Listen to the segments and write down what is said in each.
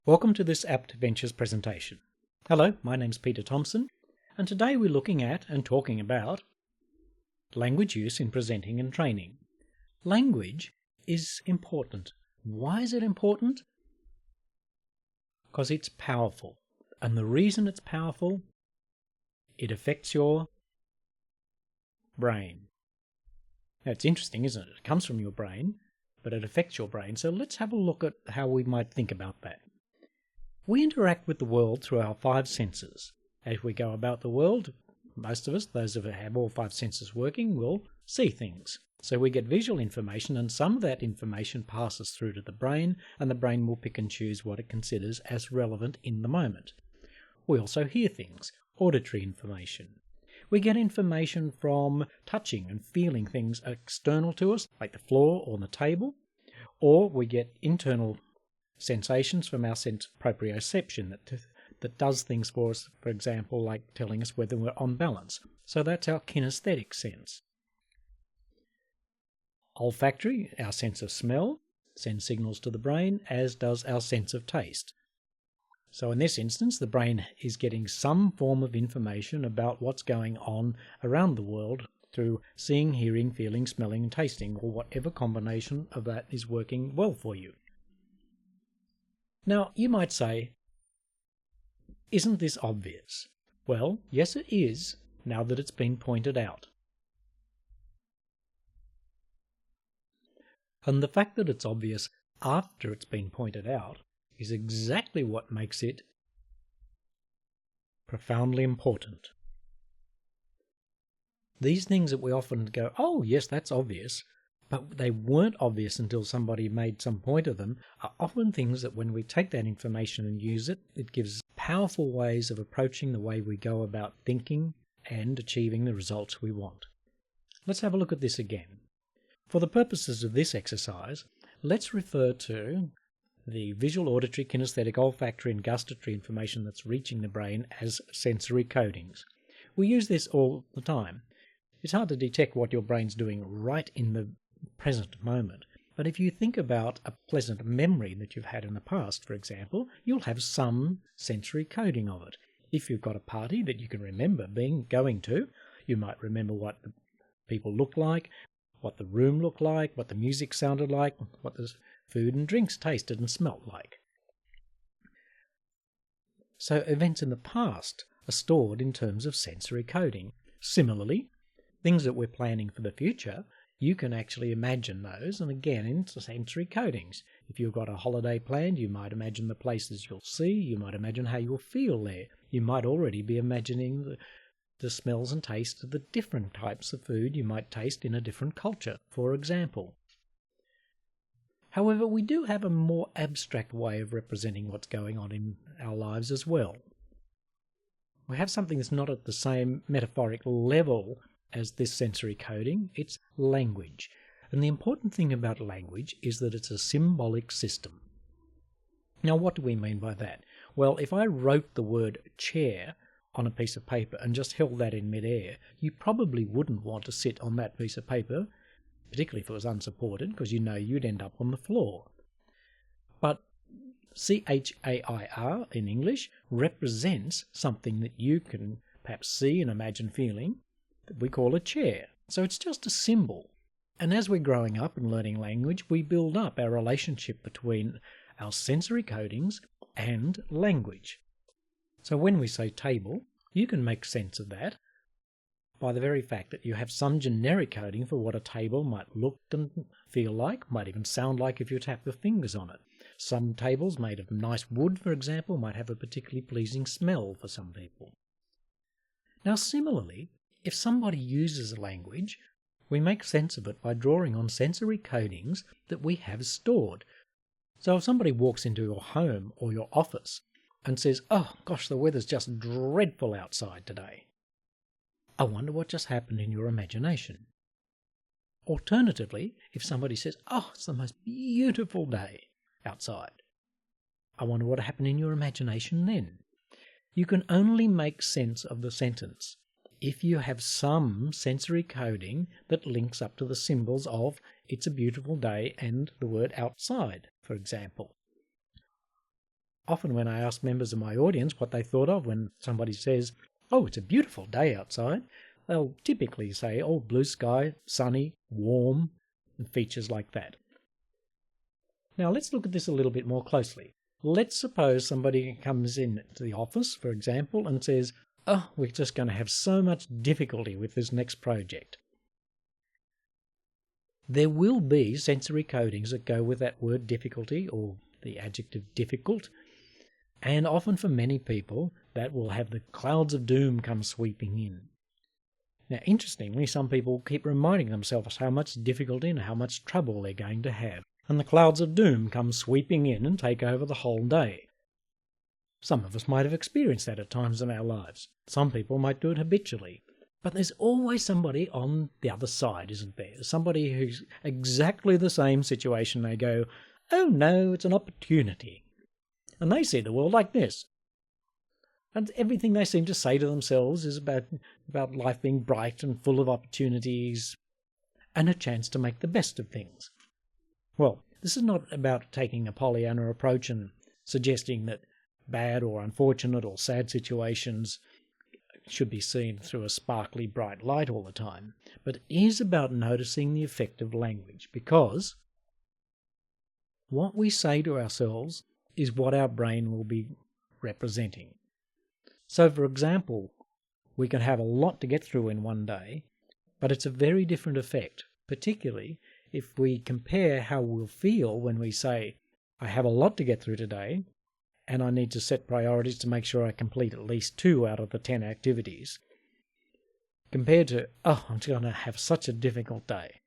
Welcome to this Apt Ventures presentation. Hello, my name's Peter Thompson, and today we're looking at and talking about language use in presenting and training. Language is important. Why is it important? Because it's powerful. And the reason it's powerful, it affects your brain. Now it's interesting, isn't it? It comes from your brain, but it affects your brain. So let's have a look at how we might think about that. We interact with the world through our five senses. As we go about the world, most of us, those of us who have all five senses working, will see things. So we get visual information, and some of that information passes through to the brain, and the brain will pick and choose what it considers as relevant in the moment. We also hear things, auditory information. We get information from touching and feeling things external to us, like the floor or the table, or we get internal sensations from our sense of proprioception that does things for us, for example, like telling us whether we're on balance. So that's our kinesthetic sense. Olfactory, our sense of smell, sends signals to the brain, as does our sense of taste. So in this instance, the brain is getting some form of information about what's going on around the world through seeing, hearing, feeling, smelling, and tasting, or whatever combination of that is working well for you. Now, you might say, isn't this obvious? Well, yes it is, now that it's been pointed out. And the fact that it's obvious after it's been pointed out is exactly what makes it profoundly important. These things that we often go, oh yes, that's obvious, but they weren't obvious until somebody made some point of them, are often things that when we take that information and use it, it gives powerful ways of approaching the way we go about thinking and achieving the results we want. Let's have a look at this again. For the purposes of this exercise, let's refer to the visual, auditory, kinesthetic, olfactory and gustatory information that's reaching the brain as sensory codings. We use this all the time. It's hard to detect what your brain's doing right in the present moment, but if you think about a pleasant memory that you've had in the past, for example, you'll have some sensory coding of it. If you've got a party that you can remember going to, you might remember what the people looked like, what the room looked like, what the music sounded like, what the food and drinks tasted and smelt like. So events in the past are stored in terms of sensory coding. Similarly, things that we're planning for the future, you can actually imagine those, and again, in sensory codings. If you've got a holiday planned, you might imagine the places you'll see, you might imagine how you'll feel there. You might already be imagining the smells and tastes of the different types of food you might taste in a different culture, for example. However, we do have a more abstract way of representing what's going on in our lives as well. We have something that's not at the same metaphoric level as this sensory coding, it's language. And the important thing about language is that it's a symbolic system. Now, what do we mean by that? Well, if I wrote the word chair on a piece of paper and just held that in midair, you probably wouldn't want to sit on that piece of paper, particularly if it was unsupported, because you know you'd end up on the floor. But CHAIR in English represents something that you can perhaps see and imagine feeling, that we call a chair. So it's just a symbol. And as we're growing up and learning language, we build up our relationship between our sensory codings and language. So when we say table, you can make sense of that by the very fact that you have some generic coding for what a table might look and feel like, might even sound like if you tap your fingers on it. Some tables made of nice wood, for example, might have a particularly pleasing smell for some people. Now similarly, if somebody uses a language, we make sense of it by drawing on sensory codings that we have stored. So if somebody walks into your home or your office and says, oh gosh, the weather's just dreadful outside today, I wonder what just happened in your imagination. Alternatively, if somebody says, oh, it's the most beautiful day outside, I wonder what happened in your imagination then. You can only make sense of the sentence if you have some sensory coding that links up to the symbols of it's a beautiful day and the word outside, for example. Often when I ask members of my audience what they thought of when somebody says, "Oh, it's a beautiful day outside," they'll typically say, "Oh, blue sky, sunny, warm," and features like that. Now let's look at this a little bit more closely. Let's suppose somebody comes in to the office, for example, and says, "Oh, we're just going to have so much difficulty with this next project." There will be sensory codings that go with that word difficulty or the adjective difficult, and often for many people that will have the clouds of doom come sweeping in. Now interestingly, some people keep reminding themselves how much difficulty and how much trouble they're going to have, and the clouds of doom come sweeping in and take over the whole day. Some of us might have experienced that at times in our lives. Some people might do it habitually. But there's always somebody on the other side, isn't there? Somebody who's exactly the same situation. They go, "Oh no, it's an opportunity." And they see the world like this. And everything they seem to say to themselves is about life being bright and full of opportunities and a chance to make the best of things. Well, this is not about taking a Pollyanna approach and suggesting that bad or unfortunate or sad situations should be seen through a sparkly bright light all the time, but it is about noticing the effect of language, because what we say to ourselves is what our brain will be representing. So, for example, we can have a lot to get through in one day, but it's a very different effect, particularly if we compare how we'll feel when we say, "I have a lot to get through today, and I need to set priorities to make sure I complete at least 2 out of the 10 activities," compared to, "Oh, I'm going to have such a difficult day."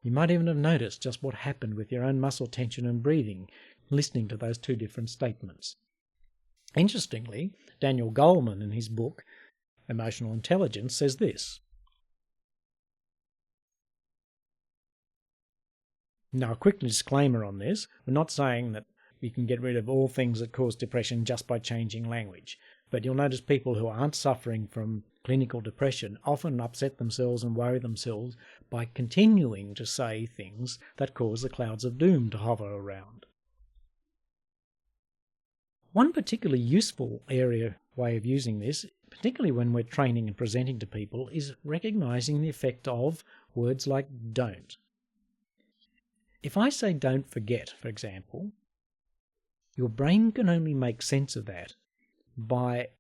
You might even have noticed just what happened with your own muscle tension and breathing, listening to those 2 different statements. Interestingly, Daniel Goleman in his book, Emotional Intelligence, says this. Now, a quick disclaimer on this. We're not saying that you can get rid of all things that cause depression just by changing language. But you'll notice people who aren't suffering from clinical depression often upset themselves and worry themselves by continuing to say things that cause the clouds of doom to hover around. One particularly useful way of using this, particularly when we're training and presenting to people, is recognizing the effect of words like don't. If I say "don't forget," for example, your brain can only make sense of that by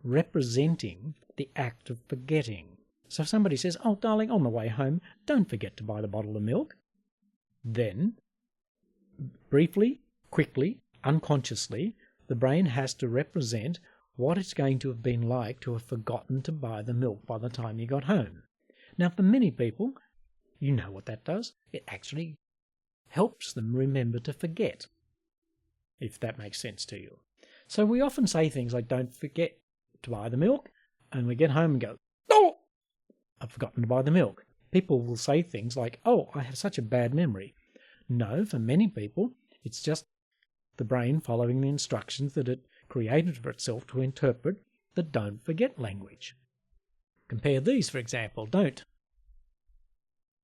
representing the act of forgetting. So if somebody says, "Oh, darling, on the way home, don't forget to buy the bottle of milk," then, briefly, quickly, unconsciously, the brain has to represent what it's going to have been like to have forgotten to buy the milk by the time you got home. Now, for many people, you know what that does. It actually helps them remember to forget, if that makes sense to you. So we often say things like "don't forget to buy the milk," and we get home and go, "Oh, I've forgotten to buy the milk." People will say things like, "Oh, I have such a bad memory." No, for many people, it's just the brain following the instructions that it created for itself to interpret the "don't forget" language. Compare these, for example. Don't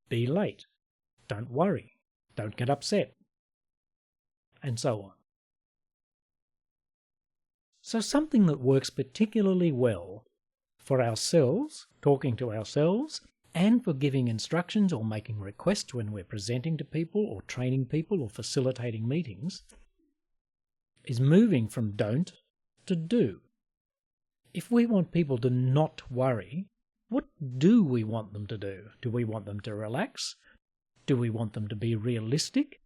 be late. Don't worry. Don't get upset. And so on. So something that works particularly well for ourselves, talking to ourselves, and for giving instructions or making requests when we're presenting to people or training people or facilitating meetings, is moving from don't to do. If we want people to not worry, what do we want them to do? Do we want them to relax? Do we want them to be realistic?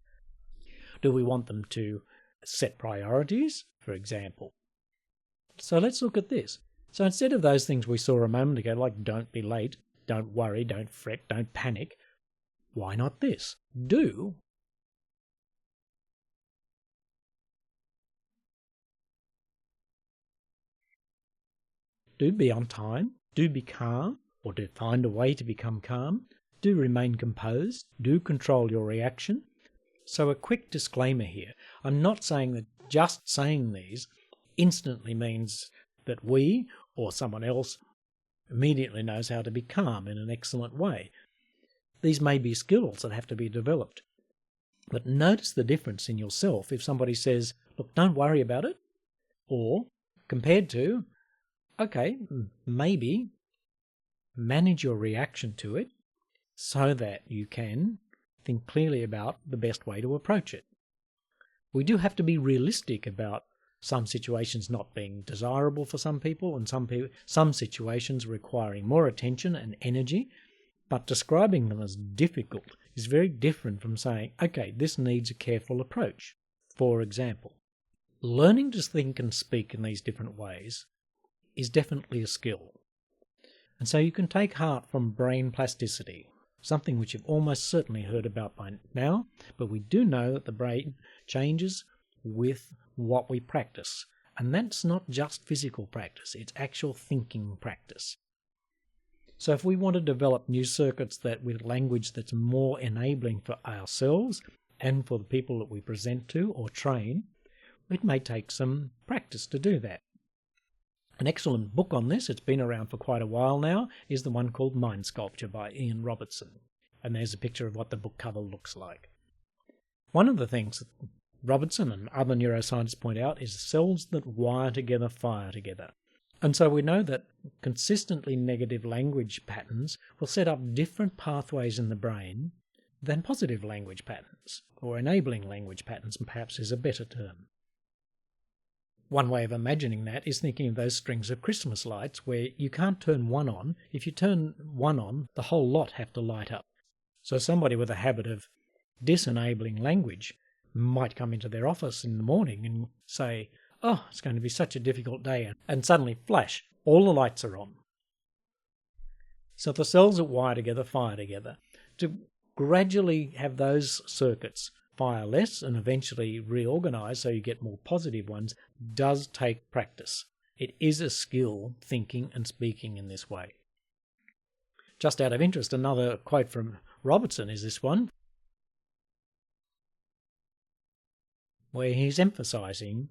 Do we want them to set priorities, for example? So let's look at this. So instead of those things we saw a moment ago, like "don't be late," "don't worry," "don't fret," "don't panic," why not this? Do. Do be on time. Do be calm, or do find a way to become calm. Do remain composed. Do control your reaction. So a quick disclaimer here. I'm not saying that just saying these instantly means that we or someone else immediately knows how to be calm in an excellent way. These may be skills that have to be developed. But notice the difference in yourself if somebody says, look, don't worry about it, or compared to, okay, maybe manage your reaction to it so that you can think clearly about the best way to approach it. We do have to be realistic about some situations not being desirable for some people and some situations requiring more attention and energy, but describing them as difficult is very different from saying, okay, this needs a careful approach. For example, learning to think and speak in these different ways is definitely a skill. And so you can take heart from brain plasticity, something which you've almost certainly heard about by now, but we do know that the brain changes with what we practice. And that's not just physical practice, it's actual thinking practice. So if we want to develop new circuits with language that's more enabling for ourselves and for the people that we present to or train, it may take some practice to do that. An excellent book on this, it's been around for quite a while now, is the one called Mind Sculpture by Ian Robertson. And there's a picture of what the book cover looks like. One of the things that Robertson and other neuroscientists point out is cells that wire together fire together. And so we know that consistently negative language patterns will set up different pathways in the brain than positive language patterns, or enabling language patterns perhaps is a better term. One way of imagining that is thinking of those strings of Christmas lights where you can't turn one on. If you turn one on, the whole lot have to light up. So somebody with a habit of disenabling language might come into their office in the morning and say, oh, it's going to be such a difficult day, and suddenly flash, all the lights are on. So the cells that wire together fire together. To gradually have those circuits fire less and eventually reorganize so you get more positive ones does take practice. It is a skill thinking and speaking in this way. Just out of interest, another quote from Robertson is this one, where he's emphasizing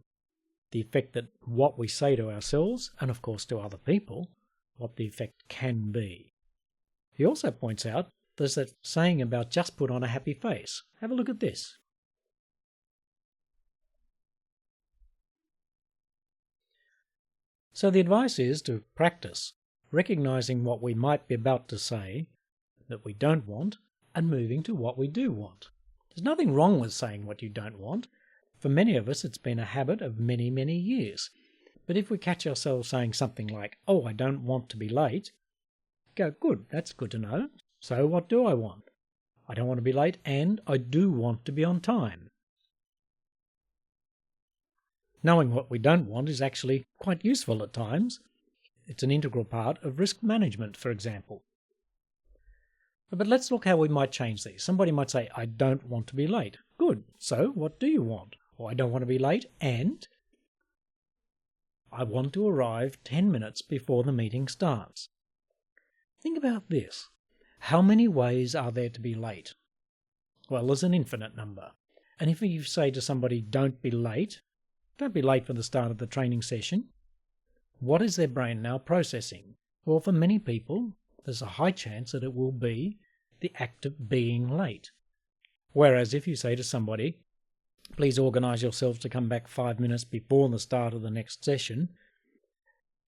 the effect that what we say to ourselves, and of course to other people, what the effect can be. He also points out there's that saying about just put on a happy face. Have a look at this. So the advice is to practice recognizing what we might be about to say that we don't want and moving to what we do want. There's nothing wrong with saying what you don't want. For many of us, it's been a habit of many, many years. But if we catch ourselves saying something like, oh, I don't want to be late, go, good, that's good to know. So what do I want? I don't want to be late and I do want to be on time. Knowing what we don't want is actually quite useful at times. It's an integral part of risk management, for example. But let's look how we might change these. Somebody might say, I don't want to be late. Good. So what do you want? Well, I don't want to be late and I want to arrive 10 minutes before the meeting starts. Think about this. How many ways are there to be late? Well, there's an infinite number. And if you say to somebody, don't be late for the start of the training session, what is their brain now processing? Well, for many people, there's a high chance that it will be the act of being late. Whereas if you say to somebody, please organise yourself to come back 5 minutes before the start of the next session,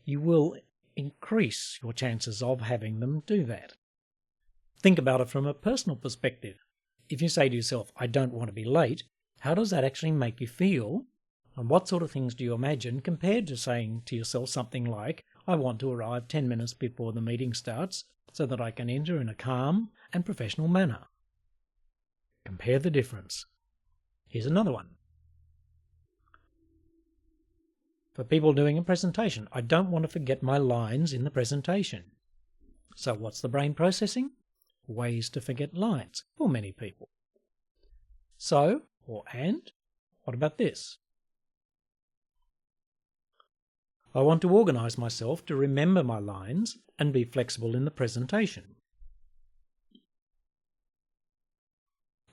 you will increase your chances of having them do that. Think about it from a personal perspective. If you say to yourself, I don't want to be late, how does that actually make you feel? And what sort of things do you imagine compared to saying to yourself something like, I want to arrive 10 minutes before the meeting starts so that I can enter in a calm and professional manner? Compare the difference. Here's another one. For people doing a presentation, I don't want to forget my lines in the presentation. So what's the brain processing? Ways to forget lines for many people. So, or and, what about this? I want to organise myself to remember my lines and be flexible in the presentation.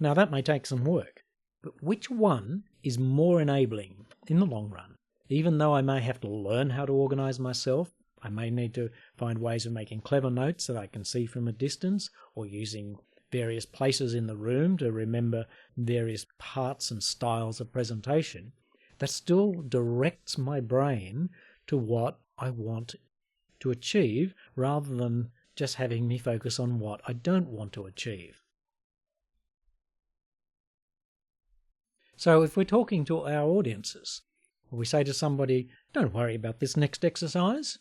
Now that may take some work, but which one is more enabling in the long run? Even though I may have to learn how to organise myself, I may need to find ways of making clever notes that I can see from a distance, or using various places in the room to remember various parts and styles of presentation, that still directs my brain to what I want to achieve rather than just having me focus on what I don't want to achieve. So if we're talking to our audiences, we say to somebody, don't worry about this next exercise.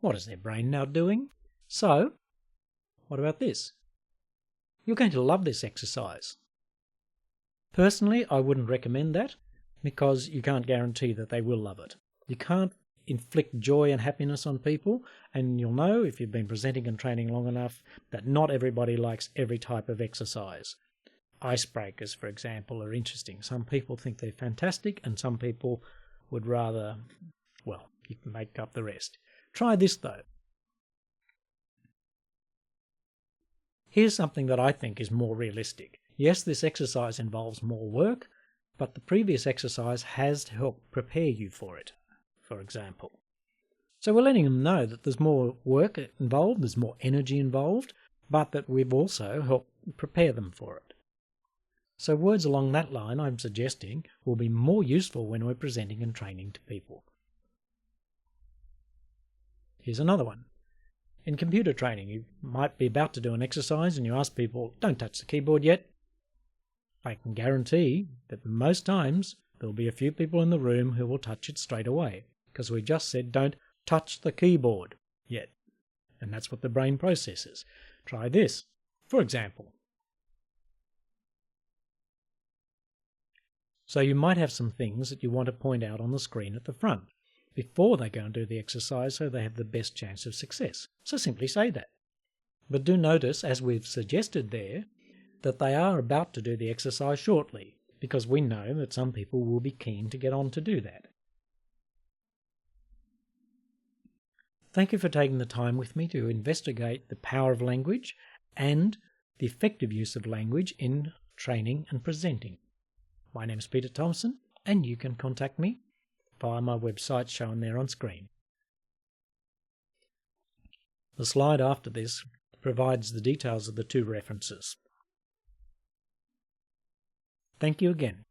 What is their brain now doing? So, what about this? You're going to love this exercise. Personally, I wouldn't recommend that because you can't guarantee that they will love it. You can't inflict joy and happiness on people, and you'll know if you've been presenting and training long enough that not everybody likes every type of exercise. Icebreakers, for example, are interesting. Some people think they're fantastic and some people would rather, well, you can make up the rest. Try this though. Here's something that I think is more realistic. Yes, this exercise involves more work, but the previous exercise has helped prepare you for it, for example. So we're letting them know that there's more work involved, there's more energy involved, but that we've also helped prepare them for it. So words along that line, I'm suggesting, will be more useful when we're presenting and training to people. Here's another one. In computer training, you might be about to do an exercise and you ask people, don't touch the keyboard yet. I can guarantee that most times there'll be a few people in the room who will touch it straight away, because we just said don't touch the keyboard yet. And that's what the brain processes. Try this, for example. So you might have some things that you want to point out on the screen at the front before they go and do the exercise so they have the best chance of success. So simply say that. But do notice, as we've suggested there, that they are about to do the exercise shortly, because we know that some people will be keen to get on to do that. Thank you for taking the time with me to investigate the power of language and the effective use of language in training and presenting. My name is Peter Thompson, and you can contact me via my website shown there on screen. The slide after this provides the details of the two references. Thank you again.